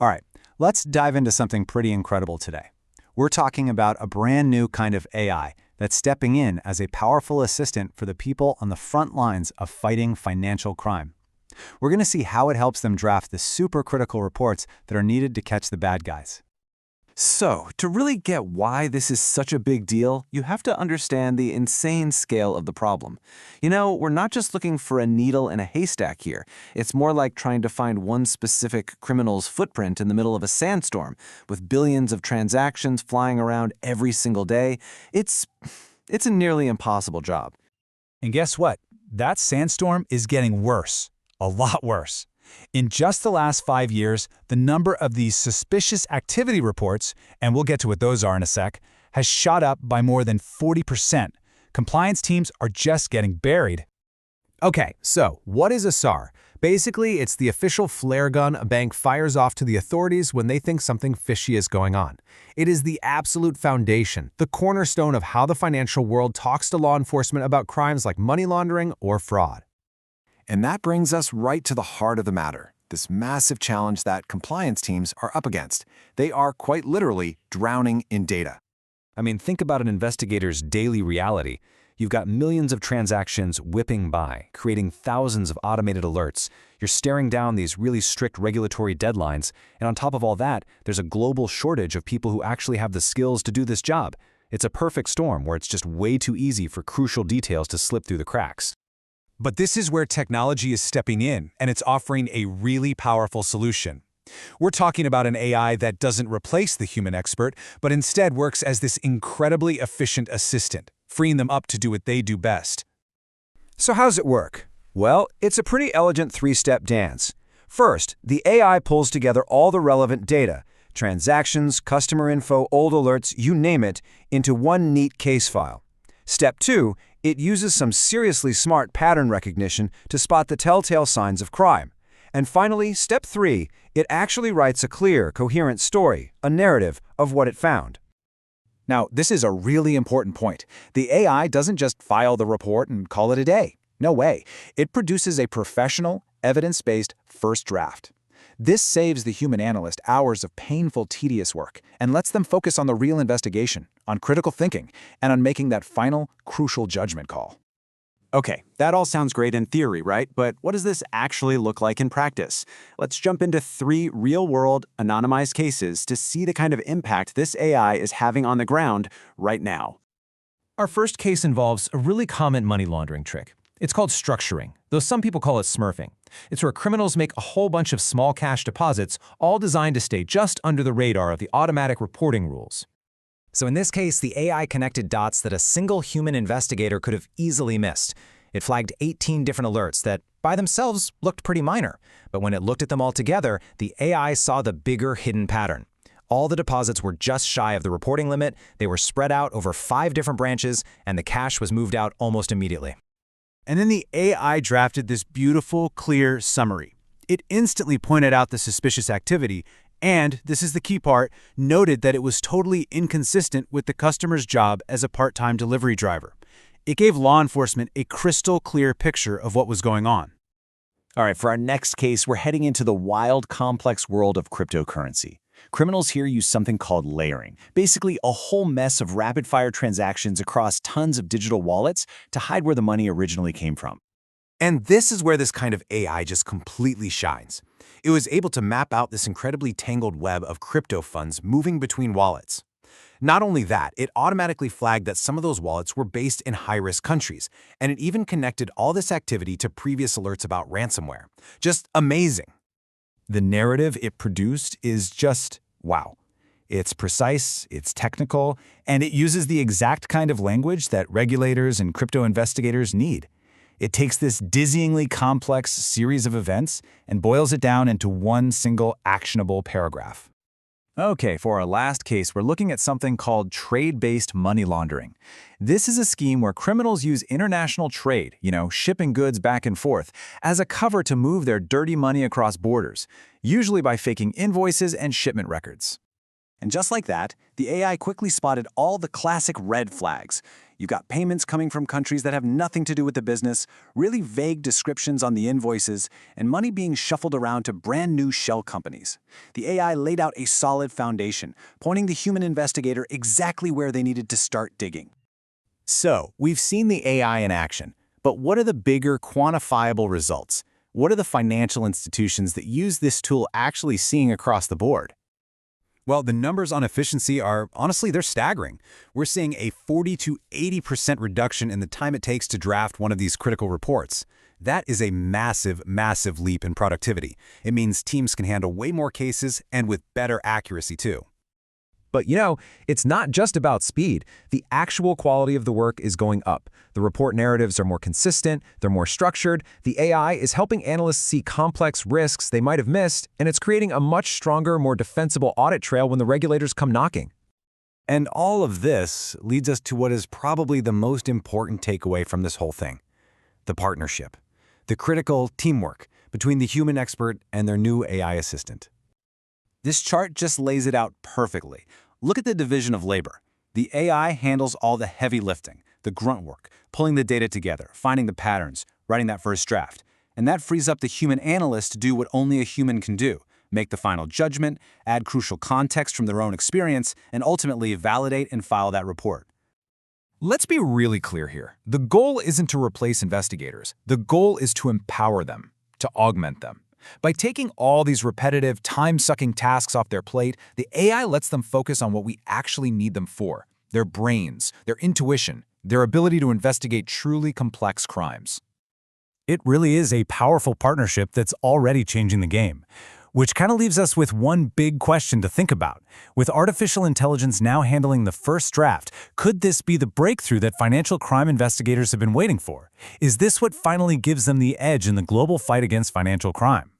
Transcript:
All right, let's dive into something pretty incredible today. We're talking about a brand new kind of AI that's stepping in as a powerful assistant for the people on the front lines of fighting financial crime. We're going to see how it helps them draft the super critical reports that are needed to catch the bad guys. So, to really get why this is such a big deal, you have to understand the insane scale of the problem. We're not just looking for a needle in a haystack here. It's more like trying to find one specific criminal's footprint in the middle of a sandstorm, with billions of transactions flying around every single day. It's a nearly impossible job. And guess what? That sandstorm is getting worse. A lot worse. In just the last 5 years, the number of these suspicious activity reports, and we'll get to what those are in a sec, has shot up by more than 40%. Compliance teams are just getting buried. Okay, so what is a SAR? Basically, it's the official flare gun a bank fires off to the authorities when they think something fishy is going on. It is the absolute foundation, the cornerstone of how the financial world talks to law enforcement about crimes like money laundering or fraud. And that brings us right to the heart of the matter, this massive challenge that compliance teams are up against. They are quite literally drowning in data. I mean, think about an investigator's daily reality. You've got millions of transactions whipping by, creating thousands of automated alerts. You're staring down these really strict regulatory deadlines, and on top of all that, there's a global shortage of people who actually have the skills to do this job. It's a perfect storm where it's just way too easy for crucial details to slip through the cracks. But this is where technology is stepping in, and it's offering a really powerful solution. We're talking about an AI that doesn't replace the human expert, but instead works as this incredibly efficient assistant, freeing them up to do what they do best. So how's it work? Well, it's a pretty elegant three-step dance. First, the AI pulls together all the relevant data, transactions, customer info, old alerts, you name it, into one neat case file. Step 2, it uses some seriously smart pattern recognition to spot the telltale signs of crime. And finally, step 3, it actually writes a clear, coherent story, a narrative of what it found. Now, this is a really important point. The AI doesn't just file the report and call it a day. No way. It produces a professional, evidence-based first draft. This saves the human analyst hours of painful, tedious work and lets them focus on the real investigation, on critical thinking, and on making that final, crucial judgment call. Okay, that all sounds great in theory, right? But what does this actually look like in practice? Let's jump into 3 real-world, anonymized cases to see the kind of impact this AI is having on the ground right now. Our first case involves a really common money laundering trick. It's called structuring, though some people call it smurfing. It's where criminals make a whole bunch of small cash deposits, all designed to stay just under the radar of the automatic reporting rules. So in this case, the AI connected dots that a single human investigator could have easily missed. It flagged 18 different alerts that, by themselves, looked pretty minor. But when it looked at them all together, the AI saw the bigger hidden pattern. All the deposits were just shy of the reporting limit, they were spread out over 5 different branches, and the cash was moved out almost immediately. And then the AI drafted this beautiful, clear summary. It instantly pointed out the suspicious activity and, this is the key part, noted that it was totally inconsistent with the customer's job as a part-time delivery driver. It gave law enforcement a crystal clear picture of what was going on. All right, for our next case, we're heading into the wild, complex world of cryptocurrency. Criminals here use something called layering, basically a whole mess of rapid-fire transactions across tons of digital wallets to hide where the money originally came from. And this is where this kind of AI just completely shines. It was able to map out this incredibly tangled web of crypto funds moving between wallets. Not only that, it automatically flagged that some of those wallets were based in high-risk countries, and it even connected all this activity to previous alerts about ransomware. Just amazing. The narrative it produced is just wow. It's precise, it's technical, and it uses the exact kind of language that regulators and crypto investigators need. It takes this dizzyingly complex series of events and boils it down into one single actionable paragraph. Okay, for our last case, we're looking at something called trade-based money laundering. This is a scheme where criminals use international trade, shipping goods back and forth, as a cover to move their dirty money across borders, usually by faking invoices and shipment records. And just like that, the AI quickly spotted all the classic red flags. You've got payments coming from countries that have nothing to do with the business, really vague descriptions on the invoices, and money being shuffled around to brand new shell companies. The AI laid out a solid foundation, pointing the human investigator exactly where they needed to start digging. So, we've seen the AI in action, but what are the bigger, quantifiable results? What are the financial institutions that use this tool actually seeing across the board? Well, the numbers on efficiency are, honestly, they're staggering. We're seeing a 40 to 80% reduction in the time it takes to draft one of these critical reports. That is a massive, massive leap in productivity. It means teams can handle way more cases and with better accuracy, too. But it's not just about speed. The actual quality of the work is going up. The report narratives are more consistent, they're more structured, the AI is helping analysts see complex risks they might have missed, and it's creating a much stronger, more defensible audit trail when the regulators come knocking. And all of this leads us to what is probably the most important takeaway from this whole thing: the partnership, the critical teamwork between the human expert and their new AI assistant. This chart just lays it out perfectly. Look at the division of labor. The AI handles all the heavy lifting, the grunt work, pulling the data together, finding the patterns, writing that first draft. And that frees up the human analyst to do what only a human can do: make the final judgment, add crucial context from their own experience, and ultimately validate and file that report. Let's be really clear here. The goal isn't to replace investigators. The goal is to empower them, to augment them. By taking all these repetitive, time-sucking tasks off their plate, the AI lets them focus on what we actually need them for: their brains, their intuition, their ability to investigate truly complex crimes. It really is a powerful partnership that's already changing the game. Which kind of leaves us with one big question to think about. With artificial intelligence now handling the first draft, could this be the breakthrough that financial crime investigators have been waiting for? Is this what finally gives them the edge in the global fight against financial crime?